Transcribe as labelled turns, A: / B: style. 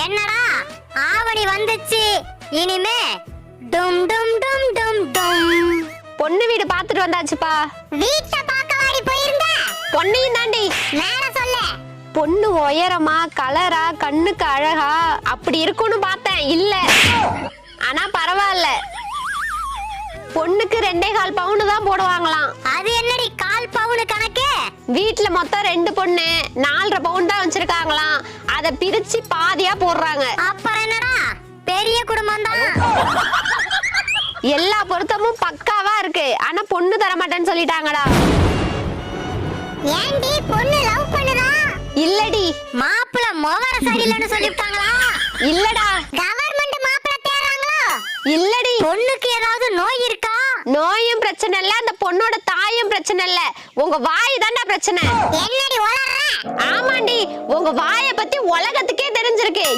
A: என்னடா ஆவணி வந்துச்சு, இனிமே டும் டும் டும் டும் டும்.
B: பொண்ணு வீடு பாத்துட்டு வந்தாச்சுப்பா.
A: வீட்டை பார்க்க வாடி போயிருந்த?
B: பொண்ணையும் தாண்டி.
A: மேல சொல்ல.
B: பொண்ணு உயரமா கலரா கண்ணுக்கு அழகா அப்படி இருக்கும்னு பார்த்தேன், இல்ல. ஆனா பரவாயில்ல. பொண்ணுக்கு 2.25 பவுன் தான் போடுவாங்களாம்.
A: அது என்னடி 1/4 பவுன் கணக்கு?
B: வீட்டுல மொத்தம் 2 பொண்ணு 4.5 பவுன் தான் வச்சிருக்காங்களாம். அத பிரிச்சு பாதியா போடுறாங்க.
A: அப்புறம் என்னடா, பெரிய குடும்பம் தான்.
B: எல்லா பொருத்தமும் பக்காவா இருக்கு. ஆனா பொண்ணு தர மாட்டேன்னு சொல்லிட்டாங்கடா.
A: ஏண்டி பொண்ணு லவ் பண்ணுதா?
B: இல்லடி.
A: மாப்பிள மோவர சரியில்லைன்னு சொல்லிட்டாங்களா?
B: இல்லடா.
A: கவர்மெண்ட் மாப்பிள தேடுறாங்களா?
B: இல்லடி.
A: பொண்ணுக்கு ஏதாவது நோய் இருக்கா?
B: நோயும் பிரச்சனை இல்ல, அந்த பொண்ணோட தாயும் பிரச்சனை இல்ல. உங்க வாய் தான்டா பிரச்சனை.
A: என்னடி உளறற?
B: ஆமாண்டி, உங்க வாயை பத்தி உலகத்துக்கே தெரிஞ்சிருக்கு.